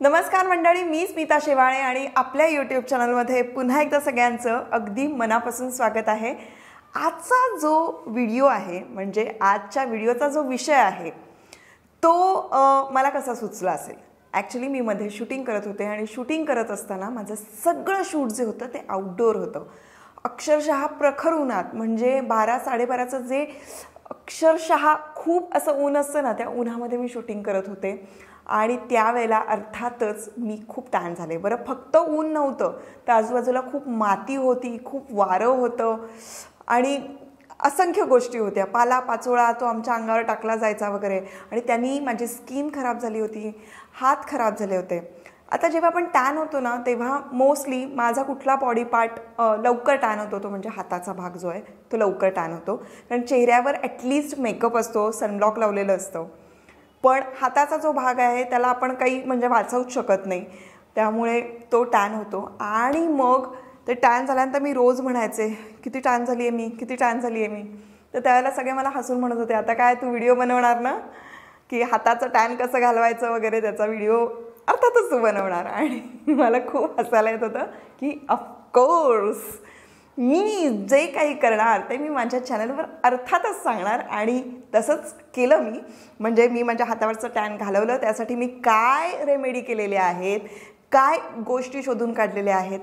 नमस्कार मंडळी, मी स्मिता शेवाळे आणि आपल्या यूट्यूब चॅनलमध्ये पुन्हा एकदा सगळ्यांचं अगदी मनापासून स्वागत आहे। आजचा जो व्हिडिओ आहे म्हणजे आजच्या व्हिडिओचा जो विषय आहे तो मला कसा सुचला असेल। ॲक्च्युली मी मध्ये शूटिंग करत होते आणि शूटिंग करत असताना माझं सगळं शूट जे होतं ते आउटडोअर होतं। अक्षरशः प्रखर उन्हात म्हणजे 12-12:30चं जे अक्षरशः खूप असं ऊन असतं ना, त्या उन्हामध्ये मी शूटिंग करत होते आणि त्यावेळेला अर्थातच मी खूप ताण झाले। बरं, फक्त ऊन नव्हतं तर आजूबाजूला खूप माती होती, खूप वारं होतं आणि असंख्य गोष्टी होत्या। पाला-पाचोळा तो आमच्या अंगावर टाकला जायचा वगैरे आणि त्यांनी माझी स्किन खराब झाली होती, हात खराब झाले होते। आता जेव्हा आपण टॅन होतो ना तेव्हा मोस्टली माझा कुठला बॉडी पार्ट लवकर टॅन होतो तो म्हणजे हाताचा भाग जो आहे तो लवकर टॅन होतो, कारण चेहऱ्यावर ॲटलिस्ट मेकअप असतो, सनब्लॉक लावलेलं असतं। पण हाताचा जो भाग आहे त्याला आपण काही म्हणजे वाचवूच शकत नाही, त्यामुळे तो टॅन होतो। आणि मग ते टॅन झाल्यानंतर मी रोज म्हणायचे किती टॅन झाली आहे मी, किती टॅन झाली आहे मी। तर त्यावेळेला सगळे मला हसून म्हणत होते, आता काय तू व्हिडिओ बनवणार ना की हाताचं टॅन कसं घालवायचं वगैरे, त्याचा व्हिडिओ अर्थातच तू बनवणार। आणि मला खूप हसायला येत होतं की ऑफकोर्स मी जे काही करणार ते मी माझ्या चॅनलवर अर्थातच सांगणार। आणि तसंच केलं मी, म्हणजे मी माझ्या हातावरचं टॅन घालवलं। त्यासाठी मी काय रेमेडी केलेले आहेत, काय गोष्टी शोधून काढलेल्या आहेत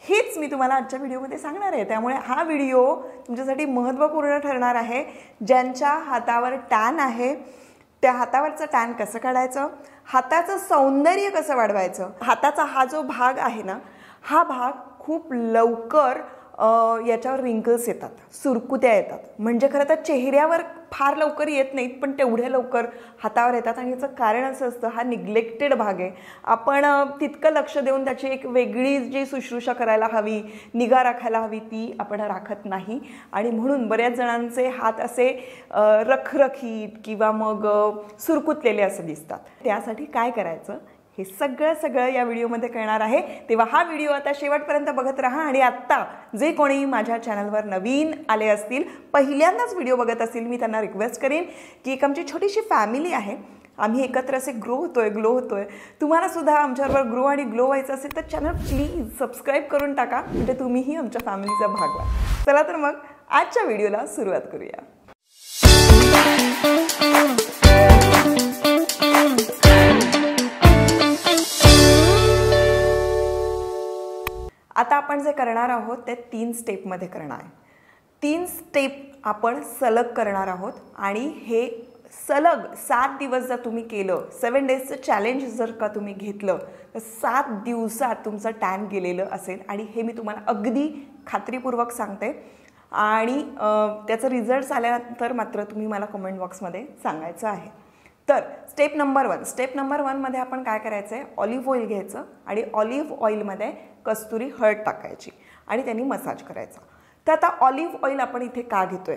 हेच मी तुम्हाला आजच्या व्हिडिओमध्ये सांगणार आहे। त्यामुळे हा व्हिडिओ तुमच्यासाठी महत्त्वपूर्ण ठरणार आहे। ज्यांच्या हातावर टॅन आहे त्या हातावरचं टॅन कसं काढायचं, हाताचं सौंदर्य कसं वाढवायचं। हाताचा हा जो भाग आहे ना, हा भाग खूप लवकर याच्यावर रिंकल्स येतात, सुरकुत्या येतात। म्हणजे खरं तर चेहऱ्यावर फार लवकर येत नाहीत पण तेवढ्या लवकर हातावर येतात आणि याचं कारण असं असतं, हा निग्लेक्टेड भाग आहे। आपण तितकं लक्ष देऊन त्याची एक वेगळी जी शुश्रूषा करायला हवी, निगा राखायला हवी, ती आपण राखत नाही। आणि म्हणून बऱ्याच जणांचे हात असे रखरखीत किंवा मग सुरकुतलेले असे दिसतात। त्यासाठी काय करायचं हे सगळं या व्हिडिओमध्ये कळणार आहे। तेव्हा हा व्हिडिओ आता शेवटपर्यंत बघत राहा। आणि आत्ता जे कोणी माझ्या चॅनलवर नवीन आले असतील, पहिल्यांदाच व्हिडिओ बघत असतील, मी त्यांना रिक्वेस्ट करेन की एक आमची छोटीशी फॅमिली आहे, आम्ही एकत्र असे ग्लो होतोय। तुम्हाला सुद्धा आमच्याबरोबर ग्रो आणि ग्लो व्हायचं असेल तर चॅनल प्लीज सबस्क्राईब करून टाका, म्हणजे तुम्हीही आमच्या फॅमिलीचा भाग व्हा। चला तर मग आजच्या व्हिडिओला सुरुवात करूया। आता आपण जे करणार आहोत ते 3 स्टेपमध्ये करणार आहे। 3 स्टेप आपण सलग करणार आहोत आणि हे सलग 7 दिवस जर तुम्ही केलं, 7 डेजचं चॅलेंज जर का तुम्ही घेतलं तर 7 दिवसात तुमचं टॅन गेलेलं असेल। आणि हे मी तुम्हाला अगदी खात्रीपूर्वक सांगते। आणि त्याचं रिझल्ट्स आल्यानंतर मात्र तुम्ही मला कमेंट बॉक्समध्ये सांगायचं आहे। तर स्टेप नंबर 1 मध्ये आपण काय करायचं आहे, ऑलिव्ह ऑइल घ्यायचं आणि ऑलिव्ह ऑइलमध्ये कस्तुरी हळद टाकायची आणि त्यांनी मसाज करायचा। तर आता ऑलिव्ह ऑइल आपण इथे का घेतोय,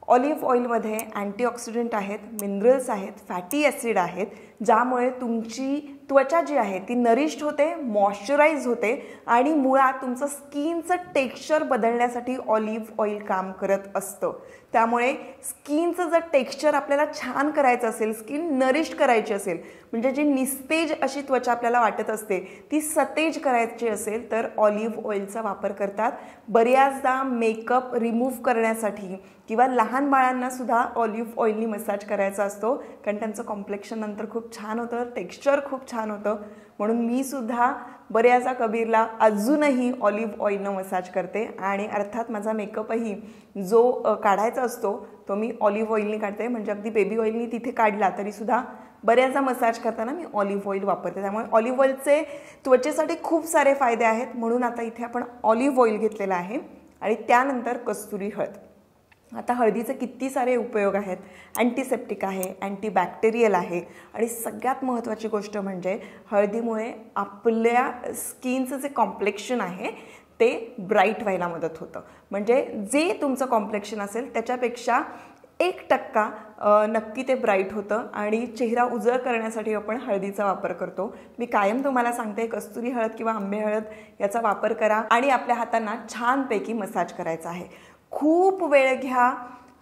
ऑलिव्ह ऑइलमध्ये अँटीऑक्सिडंट आहेत, मिनरल्स आहेत, फॅटी ॲसिड आहेत, ज्यामुळे तुमची त्वचा जी आहे ती नरिश्ड होते, मॉइश्चराइज होते आणि मुळात तुमचं स्किनचं टेक्स्चर बदलण्यासाठी ऑलिव्ह ऑइल काम करत असतं। त्यामुळे स्किनचं जर टेक्स्चर आपल्याला छान करायचं असेल, स्किन नरिश्ड करायची असेल, म्हणजे जी निस्तेज अशी त्वचा आपल्याला वाटत असते ती सतेज करायची असेल तर ऑलिव्ह ऑइलचा वापर करतात। बऱ्याचदा मेकअप रिमूव्ह करण्यासाठी किंवा लहान बाळांना सुद्धा ऑलिव्ह ऑइलनी मसाज करायचा असतो, कारण त्यांचं कॉम्प्लेक्शन नंतर खूप छान होतं, टेक्स्चर खूप छान होतं। म्हणून मी सुद्धा बऱ्याचदा कबीरला अजूनही ऑलिव्ह ऑइलनं मसाज करते। आणि अर्थात माझा मेकअपही जो काढायचा असतो तो मी ऑलिव्ह ऑइलनी काढते, म्हणजे अगदी बेबी ऑइलनी तिथे काढला तरीसुद्धा बऱ्याचदा मसाज करताना मी ऑलिव्ह ऑइल वापरते। त्यामुळे ऑलिव्ह ऑइलचे त्वचेसाठी खूप सारे फायदे आहेत, म्हणून आता इथे आपण ऑलिव्ह ऑइल घेतलेलं आहे। आणि त्यानंतर कस्तुरी हळद। आता हळदीचे किती सारे उपयोग आहेत, अँटीसेप्टिक आहे, अँटीबॅक्टेरियल आहे आणि सगळ्यात महत्त्वाची गोष्ट म्हणजे हळदीमुळे आपल्या स्किनचं जे कॉम्प्लेक्शन आहे ते ब्राईट व्हायला मदत होतं। म्हणजे जे तुमचं कॉम्प्लेक्शन असेल त्याच्यापेक्षा 1% नक्की ते ब्राईट होतं आणि चेहरा उजळ करण्यासाठी आपण हळदीचा वापर करतो। मी कायम तुम्हाला सांगते कस्तुरी हळद किंवा आंबे हळद याचा वापर करा आणि आपल्या हातांना छानपैकी मसाज करायचा आहे। खूप वेळ घ्या,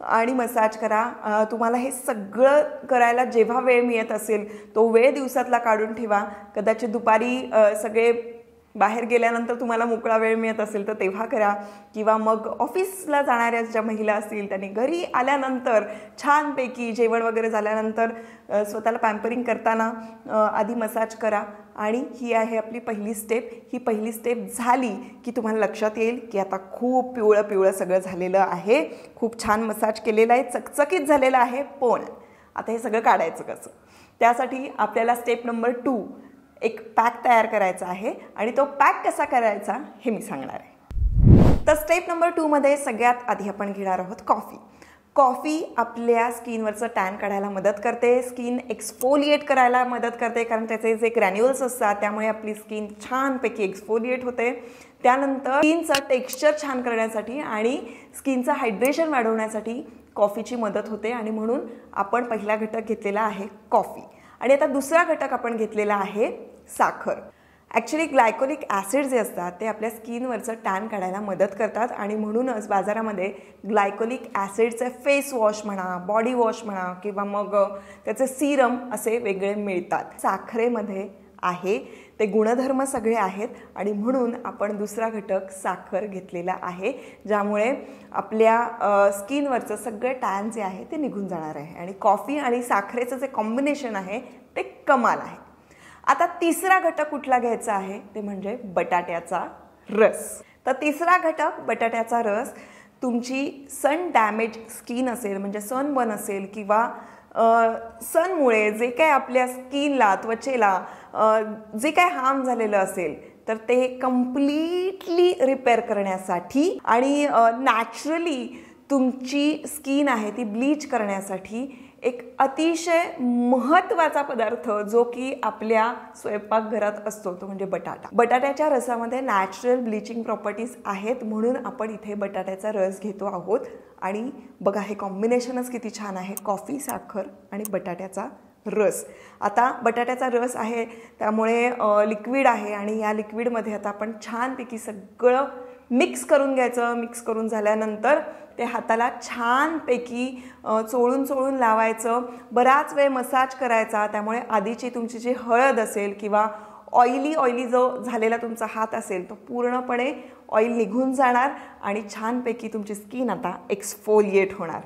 आणि मसाज करा। तुम्हाला हे सगळं करायला जेव्हा वेळ मिळत असेल तो वेळ दिवसातला काढून ठेवा। कदाचित दुपारी सगळे बाहेर गेल्यानंतर तुम्हाला मोकळा वेळ मिळत असेल तर तेव्हा करा, किंवा मग ऑफिसला जाणाऱ्या ज्या महिला असतील त्यांनी घरी आल्यानंतर छानपैकी जेवण वगैरे झाल्यानंतर स्वतःला पॅम्परिंग करताना आधी मसाज करा। आणि ही आहे आपली पहिली स्टेप। ही पहिली स्टेप झाली की तुम्हाला लक्षात येईल की आता खूप पिवळं पिवळं सगळं झालेलं आहे, खूप छान मसाज केलेला आहे, चकचकीत झालेलं आहे। पण आता हे सगळं काढायचं कसं? त्यासाठी आपल्याला स्टेप नंबर 2 एक पॅक तयार करायचा आहे आणि तो पॅक कसा करायचा हे मी सांगणार आहे। तर स्टेप नंबर 2 मध्ये सगळ्यात आधी आपण घेणार आहोत कॉफी। कॉफी आपल्या स्किनवरचं टॅन काढायला मदत करते, स्किन एक्सफोलिएट करायला मदत करते, कारण त्याचे जे ग्रॅन्युअल्स असतात त्यामुळे आपली स्किन छानपैकी एक्सफोलिएट होते। त्यानंतर स्किनचं टेक्स्चर छान करण्यासाठी आणि स्किनचं हायड्रेशन वाढवण्यासाठी कॉफीची मदत होते, आणि म्हणून आपण पहिला घटक घेतलेला आहे कॉफी। आणि आता दुसरा घटक आपण घेतलेला आहे साखर। ॲक्च्युली ग्लायकोलिक ॲसिड जे असतात ते आपल्या स्किनवरचं टॅन काढायला मदत करतात, आणि म्हणूनच बाजारामध्ये ग्लायकोलिक ॲसिडचे फेस वॉश म्हणा, बॉडी वॉश म्हणा, किंवा मग त्याचे सिरम असे वेगळे मिळतात। साखरेमध्ये आहे ते गुणधर्म सगळे आहेत, आणि म्हणून आपण दुसरा घटक साखर घेतलेला आहे, ज्यामुळे आपल्या स्किनवरचं सगळं टॅन जे आहे ते निघून जाणार आहे। आणि कॉफी आणि साखरेचं जे कॉम्बिनेशन आहे ते कमाल आहे। आता तिसरा घटक कुठला घ्यायचा आहे ते म्हणजे बटाट्याचा रस। तर तिसरा घटक बटाट्याचा रस। तुमची सन डॅमेज स्किन असेल, म्हणजे सनबर्न असेल, किंवा सनमुळे जे काय आपल्या स्किनला, त्वचेला जे काय हार्म झालेलं असेल तर ते कम्प्लिटली रिपेअर करण्यासाठी आणि नॅचरली तुमची स्किन आहे ती ब्लीच करण्यासाठी एक अतिशय महत्त्वाचा पदार्थ जो की आपल्या स्वयंपाकघरात असतो तो म्हणजे बटाटा। बटाट्याच्या रसामध्ये नॅचरल ब्लीचिंग प्रॉपर्टीज आहेत, म्हणून आपण इथे बटाट्याचा रस घेतो आहोत। आणि बघा हे कॉम्बिनेशनच किती छान आहे, कॉफी, साखर आणि बटाट्याचा रस। आता बटाट्याचा रस आहे त्यामुळे लिक्विड आहे, आणि या लिक्विडमध्ये आता आपण छानपैकी सगळं मिक्स करून घ्यायचं। मिक्स करून झाल्यानंतर ते हाताला छानपैकी चोळून चोळून लावायचं, बराच वेळ मसाज करायचा। त्यामुळे आधीची तुमची जी हळद असेल किंवा ऑइली जो झालेला तुमचा हात असेल तो पूर्णपणे ऑइल निघून जाणार, आणि छानपैकी तुमची स्किन आता एक्सफोलिएट होणार।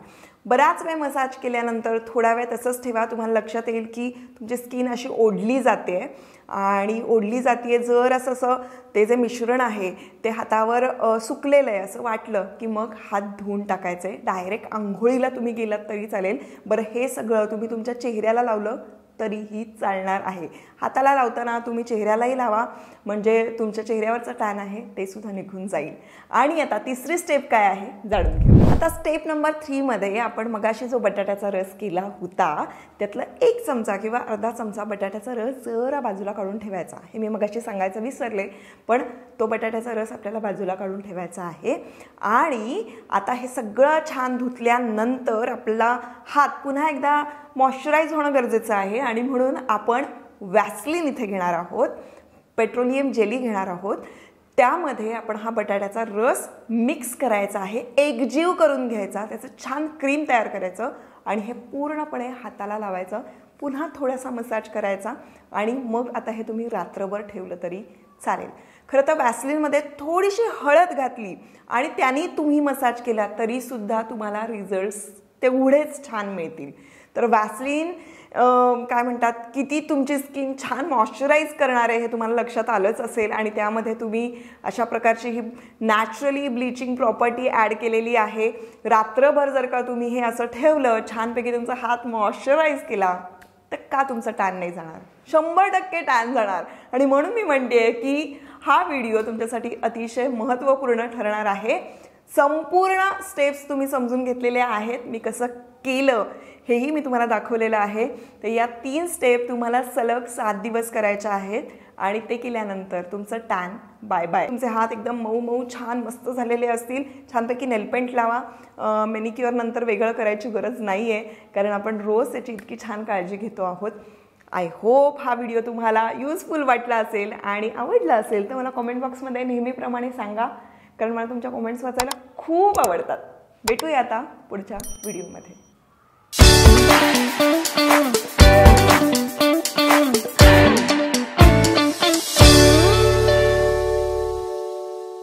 बराच वेळ मसाज केल्यानंतर थोडा वेळ तसंच ठेवा, तुम्हाला लक्षात येईल की तुमची स्किन अशी ओढली जाते, आणि ओढली जाते जर असं ते जे मिश्रण आहे ते हातावर सुकलेलं आहे असं वाटलं की मग हात धुवून टाकायचे। डायरेक्ट आंघोळीला तुम्ही गेलात तरी चालेल। बरं, हे सगळं तुम्ही तुमच्या चेहऱ्याला लावलं तरीही चालणार आहे। हाताला लावताना तुम्ही चेहऱ्यालाही लावा, म्हणजे तुमच्या चेहऱ्यावरचं टॅन आहे ते सुद्धा निघून जाईल। आणि आता तिसरी स्टेप काय आहे जाणून घेऊ। आता स्टेप नंबर 3 मध्ये आपण मगाशी जो बटाट्याचा रस केला होता त्यातला 1 चमचा किंवा अर्धा चमचा बटाट्याचा रस जरा बाजूला काढून ठेवायचा। हे मी मगाशी सांगायचं विसरले, पण तो बटाट्याचा रस आपल्याला बाजूला काढून ठेवायचा आहे। आणि आता हे सगळं छान धुतल्यानंतर आपला हात पुन्हा एकदा मॉइश्चराइज होणं गरजेचं आहे, आणि म्हणून आपण वॅसलीन इथे घेणार आहोत, पेट्रोलियम जेली घेणार आहोत। त्यामध्ये आपण हा बटाट्याचा रस मिक्स करायचा आहे, एकजीव करून घ्यायचा, त्याचं छान क्रीम तयार करायचं, आणि हे पूर्णपणे हाताला लावायचं, पुन्हा थोडासा मसाज करायचा, आणि मग आता हे तुम्ही रात्रभर ठेवलं तरी चालेल। खरं तर वॅसलीनमध्ये थोडीशी हळद घातली आणि त्यांनी तुम्ही मसाज केला तरी सुद्धा तुम्हाला रिझल्ट्स तेवढेच छान मिळतील। तर वॅसलीन काय म्हणतात किती तुमची स्किन छान मॉइश्चराइज करणार आहे हे तुम्हाला लक्षात आलंच असेल, आणि त्यामध्ये तुम्ही अशा प्रकारची ही नॅचरली ब्लीचिंग प्रॉपर्टी ॲड केलेली आहे। रात्रभर जर का तुम्ही हे असं ठेवलं, छानपैकी तुमचा हात मॉइश्चराइज केला, तर का तुमचं टॅन नाही जाणार? 100% टॅन जाणार। आणि म्हणून मी म्हणते की हा व्हिडिओ तुमच्यासाठी अतिशय महत्त्वपूर्ण ठरणार आहे। संपूर्ण स्टेप्स तुम्ही समजून घेतलेल्या आहेत, मी कसं केलं हेही मी तुम्हाला दाखवलेलं आहे। तर या 3 स्टेप तुम्हाला सलग 7 दिवस करायच्या आहेत, आणि ते केल्यानंतर तुमचं टॅन बाय बाय। तुमचे हात एकदम मऊ मऊ छान मस्त झालेले असतील। छानपैकी नेलपेंट लावा, मॅनिक्युअर नंतर वेगळं करायची गरज नाही आहे, कारण आपण रोज त्याची इतकी छान काळजी घेतो आहोत। आय होप हा व्हिडिओ तुम्हाला युजफुल वाटला असेल आणि आवडला असेल तर मला कमेंट बॉक्समध्ये नेहमीप्रमाणे सांगा, कारण मला तुमच्या कमेंट्स वाचायला खूप आवडतात। भेटूया आता पुढच्या व्हिडिओमध्ये.